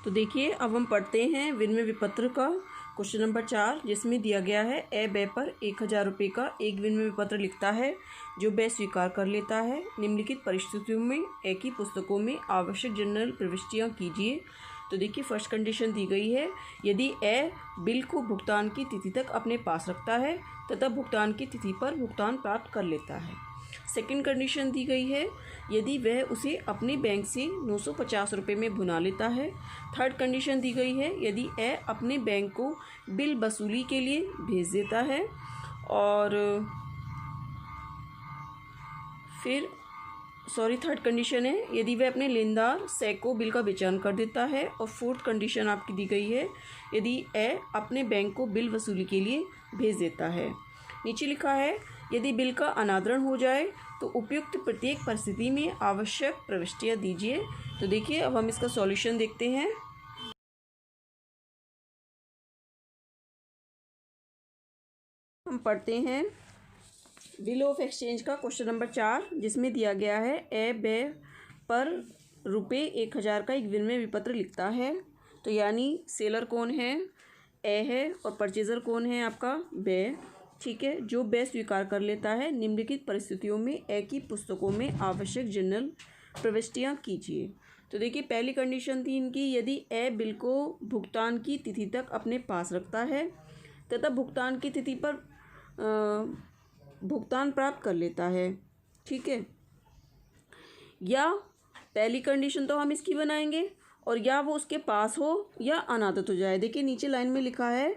तो देखिए अब हम पढ़ते हैं विनिमय विपत्र का क्वेश्चन नंबर 4, जिसमें दिया गया है ए बै पर 1000 रुपये का एक विनिमय विपत्र लिखता है जो बै स्वीकार कर लेता है। निम्नलिखित परिस्थितियों में ए की पुस्तकों में आवश्यक जनरल प्रविष्टियाँ कीजिए। तो देखिए फर्स्ट कंडीशन दी गई है, यदि ए बिल को भुगतान की तिथि तक अपने पास रखता है तथा भुगतान की तिथि पर भुगतान प्राप्त कर लेता है। सेकंड कंडीशन दी गई है, यदि वह उसे अपने बैंक से 950 रुपये में भुना लेता है। थर्ड कंडीशन दी गई है, यदि ए अपने बैंक को बिल वसूली के लिए भेज देता है। और फिर थर्ड कंडीशन है, यदि वह अपने लेनदार से को बिल का बेचान कर देता है। और फोर्थ कंडीशन आपकी दी गई है, यदि ए अपने बैंक को बिल वसूली के लिए भेज देता है। नीचे लिखा है, यदि बिल का अनादरण हो जाए तो उपयुक्त प्रत्येक परिस्थिति में आवश्यक प्रविष्टियाँ दीजिए। तो देखिए अब हम इसका सॉल्यूशन देखते हैं। हम पढ़ते हैं बिल ऑफ एक्सचेंज का क्वेश्चन नंबर 4, जिसमें दिया गया है ए बै पर रुपये 1000 का एक विनिमय विपत्र लिखता है। तो यानी सेलर कौन है, ए है, और परचेज़र कौन है आपका, बै। ठीक है, जो बै स्वीकार कर लेता है। निम्नलिखित परिस्थितियों में ए की पुस्तकों में आवश्यक जनरल प्रविष्टियाँ कीजिए। तो देखिए पहली कंडीशन थी इनकी, यदि ए बिल को भुगतान की तिथि तक अपने पास रखता है तथा भुगतान की तिथि पर भुगतान प्राप्त कर लेता है। ठीक है, या पहली कंडीशन तो हम इसकी बनाएंगे, और या वो उसके पास हो या अनादत हो जाए। देखिए नीचे लाइन में लिखा है,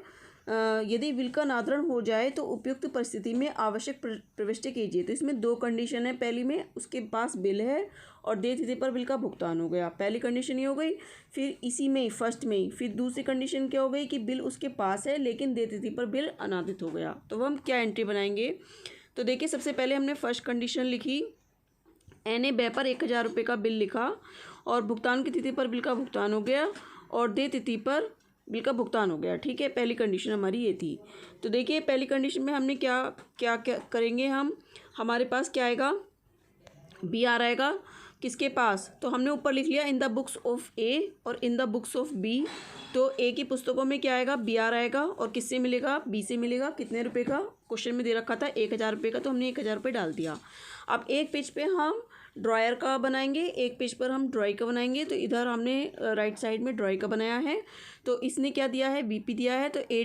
यदि बिल का अनादरण हो जाए तो उपयुक्त परिस्थिति में आवश्यक प्रविष्टि कीजिए। तो इसमें दो कंडीशन है, पहली में उसके पास बिल है और देय तिथि पर बिल का भुगतान हो गया, पहली कंडीशन ये हो गई। फिर इसी में फर्स्ट में ही फिर दूसरी कंडीशन क्या हो गई कि बिल उसके पास है लेकिन देय तिथि पर बिल अनादित हो गया। तो हम क्या एंट्री बनाएंगे। तो देखिए सबसे पहले हमने फर्स्ट कंडीशन लिखी, ए ने बै पर 1000 रुपये का बिल लिखा और भुगतान की तिथि पर बिल का भुगतान हो गया और देय तिथि पर बिल का भुगतान हो गया। ठीक है, पहली कंडीशन हमारी ये थी। तो देखिए पहली कंडीशन में हमने क्या क्या क्या करेंगे, हमारे पास क्या आएगा, बी आर आएगा। किसके पास, तो हमने ऊपर लिख लिया in the books of A और in the books of B. तो ए की पुस्तकों में क्या आएगा, बी आर आएगा, और किससे मिलेगा, बी से मिलेगा। कितने रुपए का क्वेश्चन में दे रखा था, 1000 रुपये का, तो हमने 1000 रुपये डाल दिया। अब एक पेज पे हम ड्रॉयर का बनाएंगे, एक पेज पर हम ड्रॉई का बनाएंगे। तो इधर हमने राइट साइड में ड्रॉई का बनाया है। तो इसने क्या दिया है, बीपी दिया है। तो ए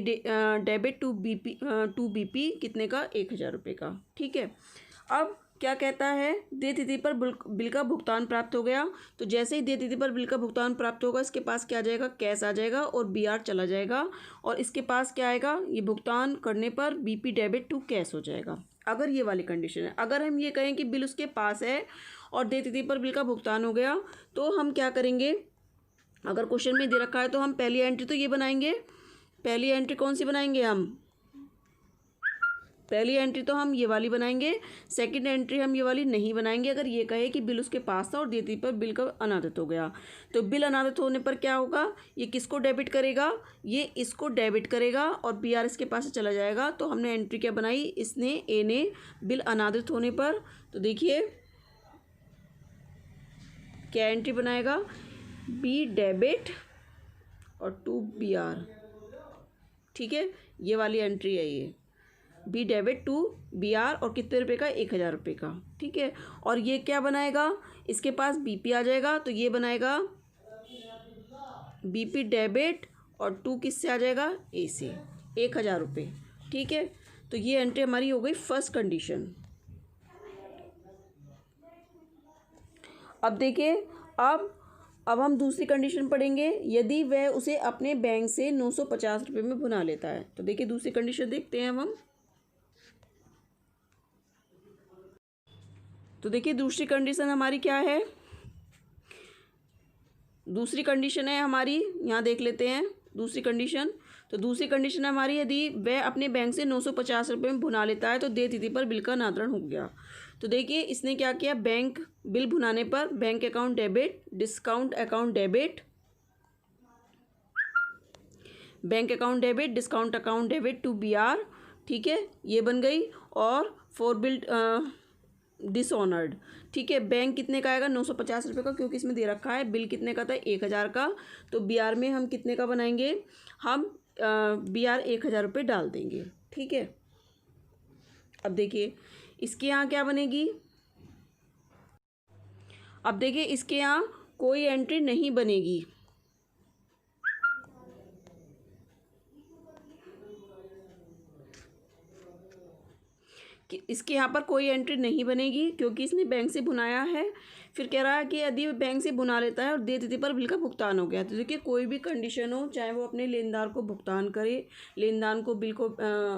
डेबिट टू बीपी कितने का, 1000 रुपये का। ठीक है, अब क्या कहता है, देय तिथि पर बिल का भुगतान प्राप्त हो गया। तो जैसे ही देय तिथि पर बिल का भुगतान प्राप्त होगा, इसके पास क्या आ जाएगा, कैश आ जाएगा और बी आर चला जाएगा। और इसके पास क्या आएगा, ये भुगतान करने पर बीपी डेबिट टू कैश हो जाएगा, अगर ये वाली कंडीशन है। अगर हम ये कहें कि बिल उसके पास है और देय तिथि पर बिल का भुगतान हो गया, तो हम क्या करेंगे, अगर क्वेश्चन में दे रखा है तो हम पहली एंट्री तो ये बनाएंगे। पहली एंट्री कौन सी बनाएंगे, हम पहली एंट्री तो हम ये वाली बनाएंगे, सेकंड एंट्री हम ये वाली नहीं बनाएंगे। अगर ये कहे कि बिल उसके पास था और देय तिथि पर बिल का अनादित हो गया, तो बिल अनादित होने पर क्या होगा, ये किसको डेबिट करेगा, ये इसको डेबिट करेगा और बी आर इसके पास से चला जाएगा। तो हमने एंट्री क्या बनाई, इसने ए ने बिल अनादित होने पर, तो देखिए क्या एंट्री बनाएगा, बी डेबिट और टू बी आर। ठीक है, ये वाली एंट्री है, ये B debit to B R, और कितने रुपए का, 1000 रुपये का। ठीक है, और ये क्या बनाएगा, इसके पास बीपी आ जाएगा, तो ये बनाएगा बीपी डेबिट और टू किससे आ जाएगा, ए से, 1000 रुपये। ठीक है, तो ये एंट्री हमारी हो गई फर्स्ट कंडीशन। अब देखिए, अब हम दूसरी कंडीशन पढ़ेंगे, यदि वह उसे अपने बैंक से 950 रुपये में भुना लेता है। तो देखिए दूसरी कंडीशन देखते हैं हम। तो देखिए दूसरी कंडीशन हमारी क्या है, दूसरी कंडीशन है हमारी, यहाँ देख लेते हैं दूसरी कंडीशन। तो दूसरी कंडीशन है हमारी, यदि वह अपने बैंक से 950 रुपये में भुना लेता है तो देय तिथि पर बिल का अनादरण हो गया। तो देखिए इसने क्या किया, बैंक बिल भुनाने पर bank account debit, discount account debit, bank account debit, discount account debit to B R. ठीक है, ये बन गई। और फॉर बिल डिसऑनर्ड। ठीक है, बैंक कितने का आएगा 950 रुपये का, क्योंकि इसमें दे रखा है। बिल कितने का था 1000 का, तो बी आर में हम कितने का बनाएंगे, हम बी आर 1000 रुपये डाल देंगे। ठीक है, अब देखिए इसके यहाँ क्या बनेगी। अब देखिए इसके यहाँ कोई एंट्री नहीं बनेगी, कि इसके यहाँ पर कोई एंट्री नहीं बनेगी क्योंकि इसने बैंक से भुनाया है। फिर कह रहा है कि यदि बैंक से भुना लेता है और देय तिथि पर बिल का भुगतान हो गया, तो देखिए कोई भी कंडीशन हो, चाहे वो अपने लेनदार को भुगतान करे, लेनदार को बिल को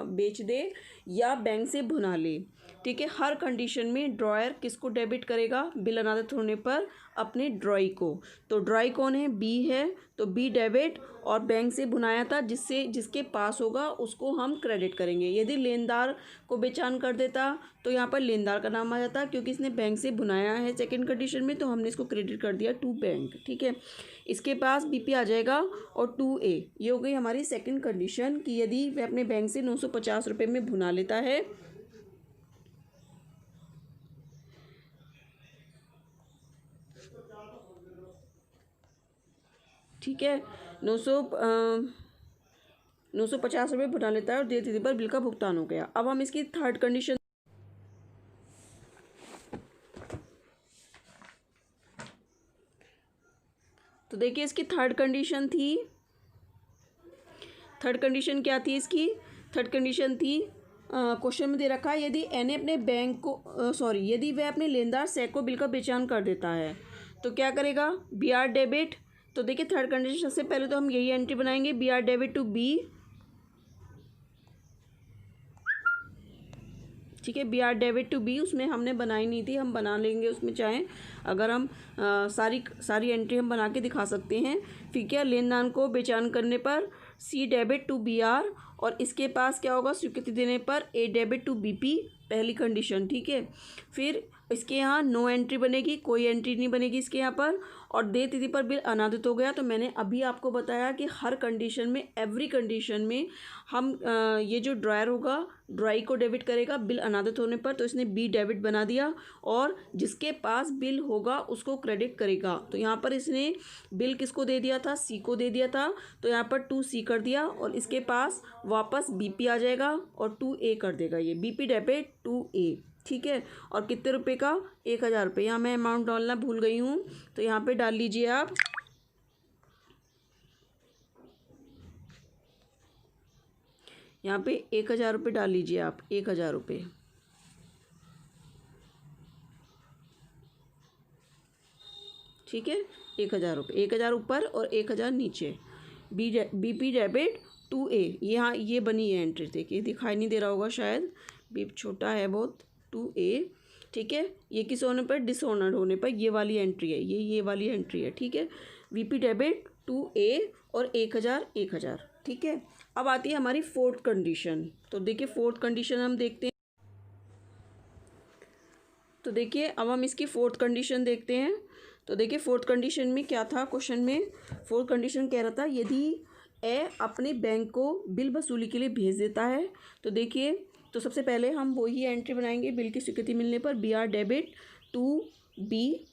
बेच दे या बैंक से भुना ले, ठीक है, हर कंडीशन में ड्रॉयर किसको डेबिट करेगा, बिल अनादत होने पर अपने ड्रॉई को। तो ड्रॉई कौन है, बी है, तो बी डेबिट, और बैंक से भुनाया था जिसके पास होगा उसको हम क्रेडिट करेंगे। यदि लेनदार को बेचान कर देता तो यहाँ पर लेनदार का नाम आ जाता, क्योंकि इसने बैंक से भुनाया है सेकंड कंडीशन में, तो हमने इसको क्रेडिट कर दिया टू बैंक। ठीक है, इसके पास बीपी आ जाएगा और 2A, ये हो गई हमारी सेकंड कंडीशन कि यदि वह अपने बैंक से 950 रुपये में भुना लेता है, ठीक है, 950 रुपये भुना लेता है और देय तिथि पर बिल का भुगतान हो गया। अब हम इसकी थर्ड कंडीशन, तो देखिए इसकी थर्ड कंडीशन थी, थर्ड कंडीशन क्या थी इसकी, थर्ड कंडीशन थी क्वेश्चन में दे रखा है यदि एन अपने बैंक को यदि वह अपने लेनदार सेक को बिल का बेचान कर देता है तो क्या करेगा, बी आर डेबिट। तो देखिए थर्ड कंडीशन से पहले तो हम यही एंट्री बनाएंगे, B R debit to B. ठीक है, B R debit to B, उसमें हमने बनाई नहीं थी, हम बना लेंगे उसमें, चाहे अगर हम सारी एंट्री हम बना के दिखा सकते हैं। फिर क्या, लेनदार को बेचान करने पर सी डेबिट टू बी आर, और इसके पास क्या होगा, स्वीकृति देने पर ए डेबिट टू बी पी, पहली कंडीशन। ठीक है, फिर इसके यहाँ नो एंट्री बनेगी, कोई एंट्री नहीं बनेगी इसके यहाँ पर, और देय तिथि पर बिल अनादित हो गया। तो मैंने अभी आपको बताया कि हर कंडीशन में, एवरी कंडीशन में हम ये जो ड्रॉयर होगा ड्रॉई को डेबिट करेगा बिल अनादित होने पर, तो इसने बी डेबिट बना दिया, और जिसके पास बिल होगा उसको क्रेडिट करेगा। तो यहाँ पर इसने बिल किसको दे दिया था, सी को दे दिया था, तो यहाँ पर 2C कर दिया, और इसके पास वापस BP आ जाएगा और 2A कर देगा, ये BP डेबिट 2A। ठीक है, और कितने रुपए का, 1000 रुपये। यहाँ मैं अमाउंट डालना भूल गई हूँ, तो यहाँ पे डाल लीजिए आप, यहाँ पे 1000 रुपये डाल लीजिए आप, 1000 रुपये। ठीक है, 1000 रुपये, 1000 ऊपर और 1000 नीचे, BP डेबिट 2A। यहाँ ये बनी है एंट्री, देखिए दिखाई नहीं दे रहा होगा शायद, बीप छोटा है बहुत, 2A। ठीक है, ये किस होने पर, डिसऑनर्ड होने पर ये वाली एंट्री है, ये वाली एंट्री है। ठीक है, VP डेबिट 2A और 1000। ठीक है, अब आती है हमारी फोर्थ कंडीशन। तो देखिए फोर्थ कंडीशन हम देखते हैं, तो देखिए अब हम इसकी फोर्थ कंडीशन देखते हैं। तो देखिए फोर्थ कंडीशन में क्या था, क्वेश्चन में फोर्थ कंडीशन कह रहा था यदि ए अपने बैंक को बिल वसूली के लिए भेज देता है, तो देखिए, तो सबसे पहले हम वही एंट्री बनाएंगे, बिल की स्वीकृति मिलने पर B R debit to B.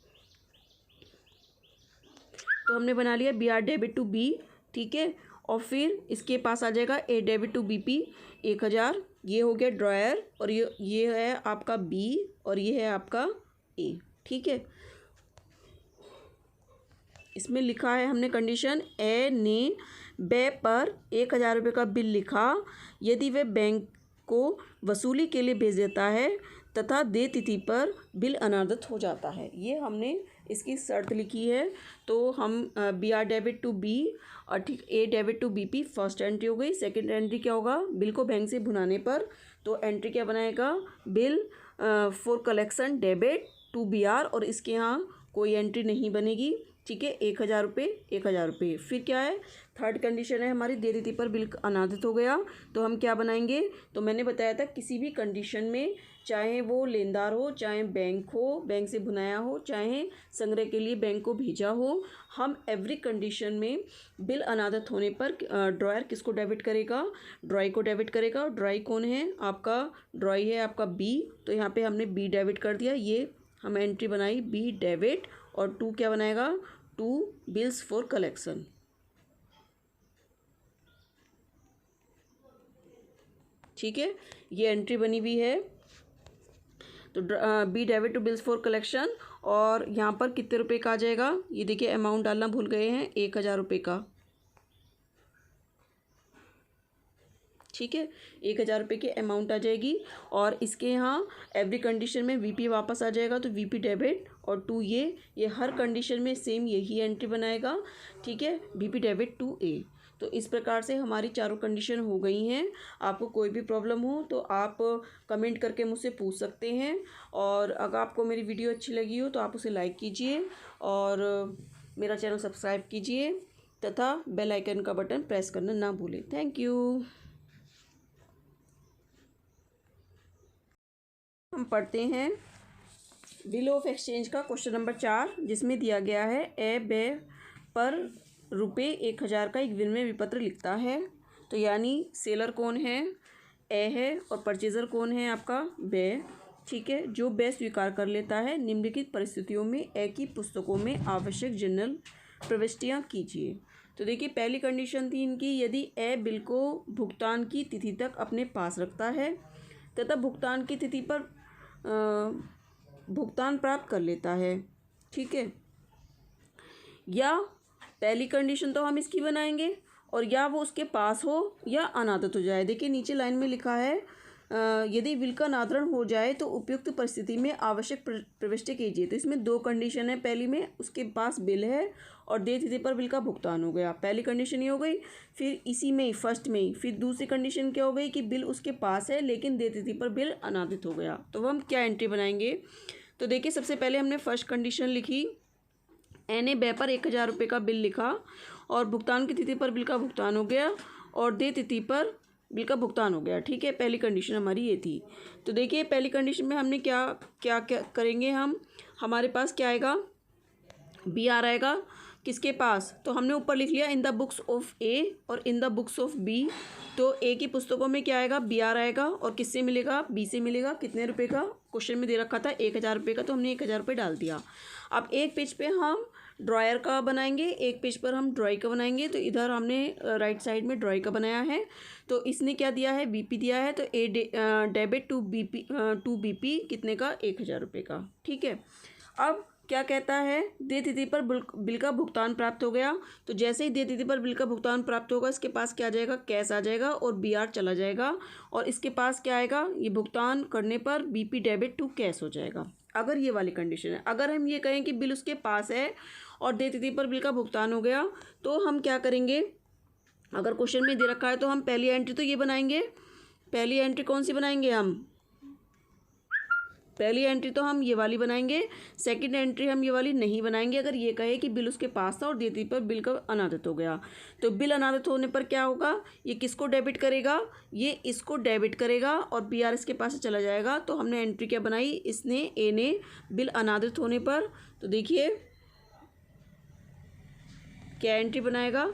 तो हमने बना लिया B R debit to B. ठीक है, और फिर इसके पास आ जाएगा ए डेबिट टू BP 1000, ये हो गया ड्रॉयर, और ये है आपका B और ये है आपका A। ठीक है, इसमें लिखा है हमने कंडीशन, ए ने बे पर 1000 रुपये का बिल लिखा यदि वह बैंक को वसूली के लिए भेज देता है तथा देय तिथि पर बिल अनादत हो जाता है। ये हमने इसकी शर्त लिखी है। तो हम B R debit to B और ठीक A debit to BP first entry हो गई। सेकंड एंट्री क्या होगा, बिल को बैंक से भुनाने पर, तो एंट्री क्या बनाएगा, bill for collection debit to BR, और इसके यहाँ कोई एंट्री नहीं बनेगी। ठीक है, 1,000 रुपये 1,000 रुपये। फिर क्या है, थर्ड कंडीशन है हमारी, दे तिथि पर बिल अनादित हो गया तो हम क्या बनाएंगे। तो मैंने बताया था किसी भी कंडीशन में, चाहे वो लेनदार हो, चाहे बैंक हो, बैंक से भुनाया हो, चाहे संग्रह के लिए बैंक को भेजा हो, हम एवरी कंडीशन में बिल अनादित होने पर ड्रॉयर किसको डेबिट करेगा, ड्रॉई को डेबिट करेगा। और ड्रॉई कौन है आपका, ड्रॉई है आपका बी, तो यहाँ पे हमने बी डेबिट कर दिया। ये हम एंट्री बनाई बी डेबिट, और 2 क्या बनाएगा, 2 बिल्स फॉर कलेक्शन। ठीक है, ये एंट्री बनी हुई है। तो B debit to bills for collection, और यहाँ पर कितने रुपए का आ जाएगा, ये देखिए अमाउंट डालना भूल गए हैं, 1,000 रुपये का। ठीक है, 1,000 रुपये की अमाउंट आ जाएगी। और इसके यहाँ एवरी कंडीशन में वीपी वापस आ जाएगा, तो वीपी डेबिट और 2 ये हर कंडीशन में सेम यही एंट्री बनाएगा। ठीक है, वीपी डेबिट 2A। तो इस प्रकार से हमारी चारों कंडीशन हो गई हैं। आपको कोई भी प्रॉब्लम हो तो आप कमेंट करके मुझसे पूछ सकते हैं। और अगर आपको मेरी वीडियो अच्छी लगी हो तो आप उसे लाइक कीजिए और मेरा चैनल सब्सक्राइब कीजिए तथा बेल आइकन का बटन प्रेस करना ना भूलें। Thank you. हम पढ़ते हैं बिल ऑफ एक्सचेंज का क्वेश्चन नंबर 4, जिसमें दिया गया है ए बे पर रुपये 1,000 का एक विनिमय विपत्र लिखता है। तो यानी सेलर कौन है, ए है, और परचेज़र कौन है आपका, बे। ठीक है, जो बे स्वीकार कर लेता है निम्नलिखित परिस्थितियों में ए की पुस्तकों में आवश्यक जनरल प्रविष्टियाँ कीजिए। तो देखिए पहली कंडीशन थी इनकी, यदि ए बिल को भुगतान की तिथि तक अपने पास रखता है तथा भुगतान की तिथि पर भुगतान प्राप्त कर लेता है। ठीक है, या पहली कंडीशन तो हम इसकी बनाएंगे, और या वो उसके पास हो या अनादत हो जाए। देखिए नीचे लाइन में लिखा है यदि बिल का अनादरण हो जाए तो उपयुक्त परिस्थिति में आवश्यक प्रविष्टि कीजिए। तो इसमें 2 कंडीशन है, पहली में उसके पास बिल है और दे तिथि पर बिल का भुगतान हो गया, पहली कंडीशन ये हो गई। फिर इसी में ही फर्स्ट में ही फिर दूसरी कंडीशन क्या हो गई कि बिल उसके पास है लेकिन दे तिथि पर बिल अनादित हो गया। तो हम क्या एंट्री बनाएंगे। तो देखिए सबसे पहले हमने फर्स्ट कंडीशन लिखी, ए ने बे पर 1,000 रुपये का बिल लिखा और भुगतान की तिथि पर बिल का भुगतान हो गया और दे तिथि पर बिल का भुगतान हो गया। ठीक है, पहली कंडीशन हमारी ये थी। तो देखिए पहली कंडीशन में हमने क्या क्या क्या करेंगे, हमारे पास क्या आएगा, बी आर आएगा किसके पास, तो हमने ऊपर लिख लिया in the books of A और in the books of B. तो ए की पुस्तकों में क्या आएगा, बी आर आएगा, और किससे मिलेगा, बी से मिलेगा। कितने रुपए का, क्वेश्चन में दे रखा था 1,000 रुपये का, तो हमने 1,000 रुपये डाल दिया। अब एक पेज पे हम ड्रॉयर का बनाएंगे, एक पेज पर हम ड्रॉई का बनाएंगे। तो इधर हमने राइट साइड में ड्रॉई का बनाया है। तो इसने क्या दिया है, बीपी दिया है, तो ए डेबिट टू बीपी कितने का, 1,000 रुपये का। ठीक है, अब क्या कहता है, दे तिथि पर बिल का भुगतान प्राप्त हो गया। तो जैसे ही दे तिथि पर बिल का भुगतान प्राप्त होगा इसके पास क्या आ जाएगा, कैश आ जाएगा और बीआर चला जाएगा, और इसके पास क्या आएगा, ये भुगतान करने पर बीपी डेबिट टू कैश हो जाएगा। अगर ये वाली कंडीशन है, अगर हम ये कहें कि बिल उसके पास है और दे तिथि पर बिल का भुगतान हो गया, तो हम क्या करेंगे, अगर क्वेश्चन में दे रखा है तो हम पहली एंट्री तो ये बनाएंगे। पहली एंट्री कौन सी बनाएंगे, हम पहली एंट्री तो हम ये वाली बनाएंगे, सेकंड एंट्री हम ये वाली नहीं बनाएंगे। अगर ये कहे कि बिल उसके पास था और दे तिथि पर बिल का अनादित हो गया, तो बिल अनादित होने पर क्या होगा, ये किसको डेबिट करेगा, ये इसको डेबिट करेगा और बीआर इसके पास से चला जाएगा। तो हमने एंट्री क्या बनाई, इसने ए ने बिल अनादित होने पर, तो देखिए क्या एंट्री बनाएगा,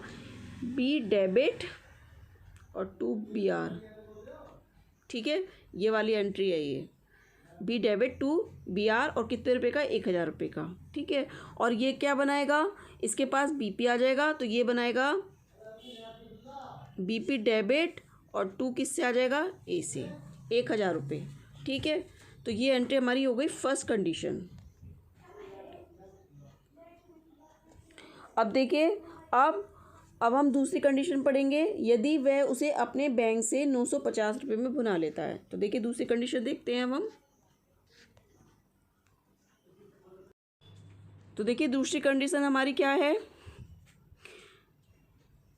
बी डेबिट और टू बीआर। ठीक है, ये वाली एंट्री है, ये B debit to B R, और कितने रुपए का, 1,000 रुपये का। ठीक है, और ये क्या बनाएगा, इसके पास बीपी आ जाएगा, तो ये बनाएगा बीपी डेबिट और 2 किससे आ जाएगा, ए से, 1,000 रुपये। ठीक है, तो ये एंट्री हमारी हो गई फर्स्ट कंडीशन। अब देखिए, अब हम दूसरी कंडीशन पढ़ेंगे, यदि वह उसे अपने बैंक से 950 रुपये में भुना लेता है। तो देखिए दूसरी कंडीशन देखते हैं हम। तो देखिए दूसरी कंडीशन हमारी क्या है,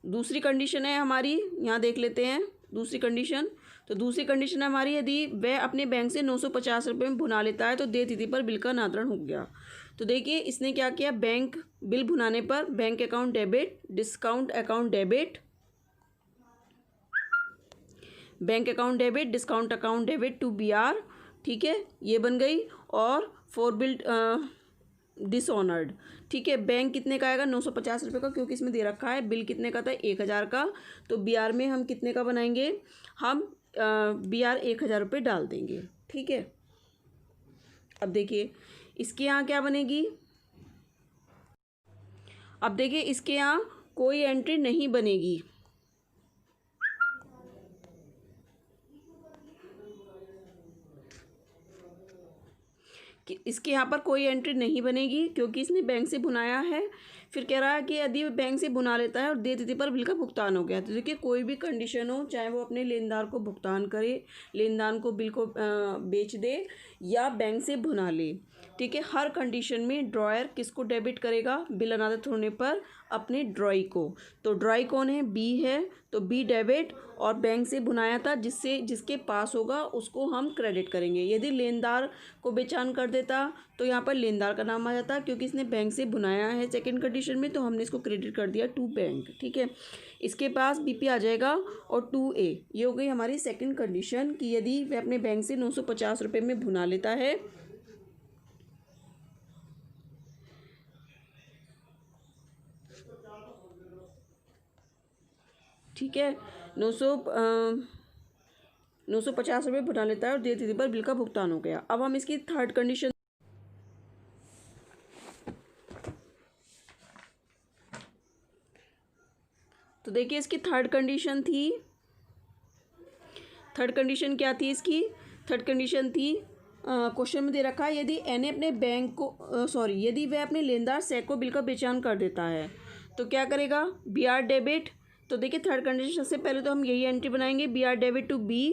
दूसरी कंडीशन है हमारी, यहाँ देख लेते हैं दूसरी कंडीशन। तो दूसरी कंडीशन हमारी, यदि वह अपने बैंक से 950 रुपये में भुना लेता है तो दे तिथि पर बिल का अनादरण हो गया। तो देखिए इसने क्या किया, बैंक बिल भुनाने पर bank account debit, discount account debit, bank account debit, discount account debit to BR, ठीक है, ये बन गई। और फॉर बिल डिसऑनर्ड, ठीक है, बैंक कितने का आएगा, 950 रुपये का, क्योंकि इसमें दे रखा है। बिल कितने का था, 1000 का, तो BR में हम कितने का बनाएंगे, हम BR 1000 रुपये डाल देंगे, ठीक है। अब देखिए इसके यहाँ क्या बनेगी, अब देखिए इसके यहाँ कोई एंट्री नहीं बनेगी, कि इसके यहाँ पर कोई एंट्री नहीं बनेगी क्योंकि इसने बैंक से भुनाया है। फिर कह रहा है कि यदि बैंक से भुना लेता है और देय तिथि पर बिल का भुगतान हो गया, तो देखिए कोई भी कंडीशन हो, चाहे वो अपने लेनदार को भुगतान करे, लेनदार को बिल को बेच दे या बैंक से भुना ले, ठीक है, हर कंडीशन में ड्रॉयर किसको डेबिट करेगा, बिल अनादत होने पर अपने ड्रॉई को। तो ड्रॉई कौन है, बी है, तो बी डेबिट, और बैंक से भुनाया था जिसके पास होगा उसको हम क्रेडिट करेंगे। यदि लेनदार को बेचान कर देता तो यहाँ पर लेनदार का नाम आ जाता, क्योंकि इसने बैंक से भुनाया है सेकंड कंडीशन में, तो हमने इसको क्रेडिट कर दिया टू बैंक, ठीक है। इसके पास BP आ जाएगा और 2A, ये हो गई हमारी सेकंड कंडीशन कि यदि वह अपने बैंक से 950 रुपये में भुना लेता है, ठीक है, 950 रुपये भुना लेता है और देय तिथि पर बिल का भुगतान हो गया। अब हम इसकी थर्ड कंडीशन, तो देखिए इसकी थर्ड कंडीशन थी, थर्ड कंडीशन क्या थी इसकी, थर्ड कंडीशन थी, क्वेश्चन में दे रखा है यदि एन अपने बैंक को यदि वह अपने लेनदार से को बिल का बेचान कर देता है तो क्या करेगा, BR डेबिट। तो देखिए थर्ड कंडीशन सबसे पहले तो हम यही एंट्री बनाएंगे, BR डेबिट टू B,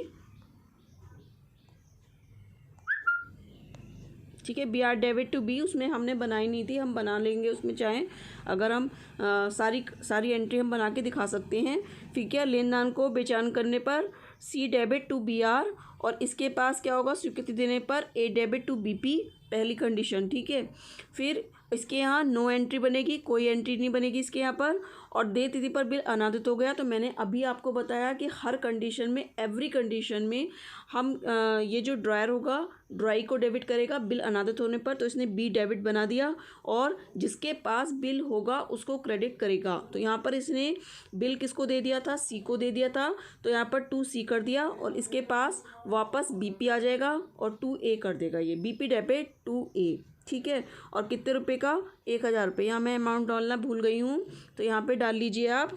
ठीक है, BR डेबिट टू B, उसमें हमने बनाई नहीं थी, हम बना लेंगे उसमें, चाहे अगर हम सारी एंट्री हम बना के दिखा सकते हैं। फिर क्या, लेनदार को बेचान करने पर C डेबिट टू BR, और इसके पास क्या होगा, स्वीकृति देने पर A डेबिट टू BP, पहली कंडीशन, ठीक है। फिर इसके यहाँ नो एंट्री बनेगी, कोई एंट्री नहीं बनेगी इसके यहाँ पर, और देय तिथि पर बिल अनादित हो गया। तो मैंने अभी आपको बताया कि हर कंडीशन में, एवरी कंडीशन में हम ये जो ड्रॉयर होगा, ड्रॉई को डेबिट करेगा बिल अनादित होने पर, तो इसने B डेबिट बना दिया, और जिसके पास बिल होगा उसको क्रेडिट करेगा। तो यहाँ पर इसने बिल किसको दे दिया था, C को दे दिया था, तो यहाँ पर 2C कर दिया, और इसके पास वापस BP आ जाएगा और 2A कर देगा, ये BP डेबिट 2A, ठीक है। और कितने रुपए का, 1000 रुपये, यहाँ मैं अमाउंट डालना भूल गई हूँ, तो यहाँ पे डाल लीजिए आप,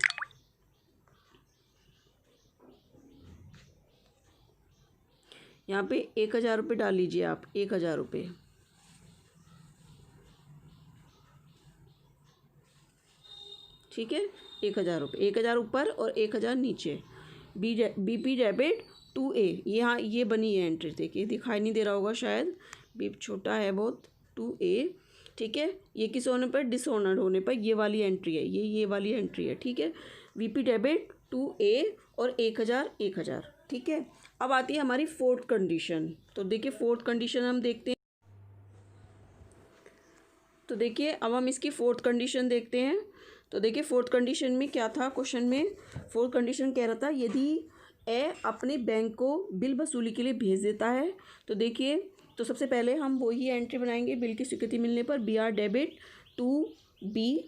यहाँ पे 1000 रुपये डाल लीजिए आप, 1000 रुपये, ठीक है, 1000 रुपये, 1000 ऊपर और 1000 नीचे, BP डेबिट 2A, यहाँ ये बनी है एंट्री, देखिए दिखाई नहीं दे रहा होगा शायद, बीप छोटा है बहुत, 2A, ठीक है। ये किस होने पर, डिसऑनर्ड होने पर, ये वाली एंट्री है, ये वाली एंट्री है, ठीक है। VP डेबिट 2A और 1000, ठीक है। अब आती है हमारी फोर्थ कंडीशन, तो देखिए फोर्थ कंडीशन हम देखते हैं, तो देखिए अब हम इसकी फोर्थ कंडीशन देखते हैं। तो देखिए फोर्थ कंडीशन में क्या था, क्वेश्चन में फोर्थ कंडीशन कह रहा था यदि ए अपने बैंक को बिल वसूली के लिए भेज देता है, तो देखिए, तो सबसे पहले हम वही एंट्री बनाएंगे, बिल की स्वीकृति मिलने पर BR डेबिट टू B,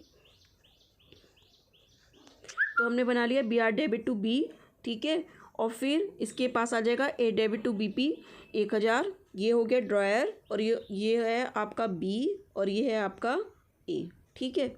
तो हमने बना लिया BR डेबिट टू B, ठीक है। और फिर इसके पास आ जाएगा A डेबिट टू BP 1000, ये हो गया ड्रॉयर, और ये है आपका B और ये है आपका A, ठीक है।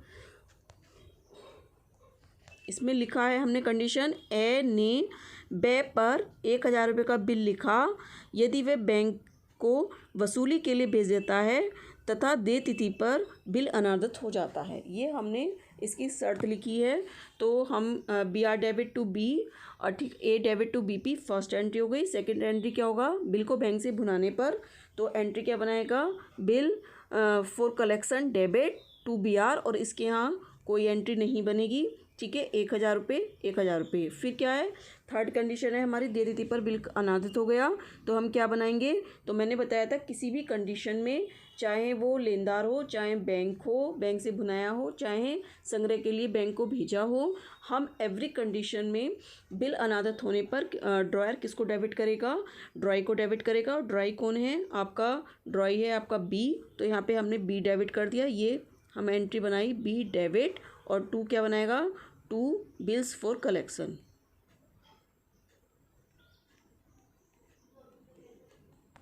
इसमें लिखा है हमने कंडीशन, ए ने बे पर 1000 रुपये का बिल लिखा यदि वह बैंक को वसूली के लिए भेज देता है तथा देय तिथि पर बिल अनादत हो जाता है। ये हमने इसकी शर्त लिखी है। तो हम BR डेबिट टू B और ठीक A debit to BP first entry हो गई। सेकंड एंट्री क्या होगा, बिल को बैंक से भुनाने पर, तो एंट्री क्या बनाएगा, bill for collection debit to BR, और इसके यहाँ कोई एंट्री नहीं बनेगी। ठीक है, 1,000 रुपये 1,000 रुपये। फिर क्या है, थर्ड कंडीशन है हमारी, देय तिथि पर बिल अनादित हो गया, तो हम क्या बनाएंगे, तो मैंने बताया था किसी भी कंडीशन में, चाहे वो लेनदार हो, चाहे बैंक हो, बैंक से भुनाया हो, चाहे संग्रह के लिए बैंक को भेजा हो, हम एवरी कंडीशन में बिल अनादित होने पर ड्रॉयर किसको डेबिट करेगा, ड्रॉई को डेबिट करेगा। और ड्रॉई कौन है आपका, ड्रॉई है आपका बी, तो यहाँ पे हमने बी डेबिट कर दिया, ये हम एंट्री बनाई बी डेबिट, और टू क्या बनाएगा, टू बिल्स फॉर कलेक्शन।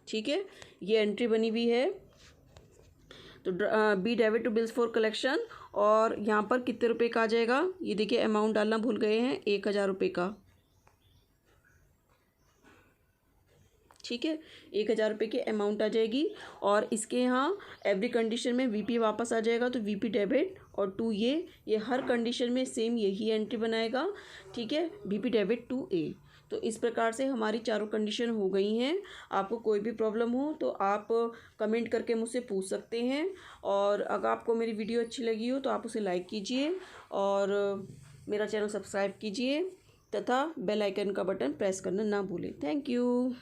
ठीक है, ये एंट्री बनी हुई है, तो B debit to bills for collection. और यहाँ पर कितने रुपए का आ जाएगा, ये देखिए अमाउंट डालना भूल गए हैं, 1,000 रुपये का। ठीक है, 1,000 रुपये की अमाउंट आ जाएगी। और इसके यहाँ एवरी कंडीशन में वीपी वापस आ जाएगा, तो वीपी डेबिट और टू ये हर कंडीशन में सेम यही एंट्री बनाएगा। ठीक है, वीपी डेबिट टू ए। तो इस प्रकार से हमारी चारों कंडीशन हो गई हैं। आपको कोई भी प्रॉब्लम हो तो आप कमेंट करके मुझसे पूछ सकते हैं। और अगर आपको मेरी वीडियो अच्छी लगी हो तो आप उसे लाइक कीजिए और मेरा चैनल सब्सक्राइब कीजिए तथा बेल आइकन का बटन प्रेस करना ना भूलें। Thank you.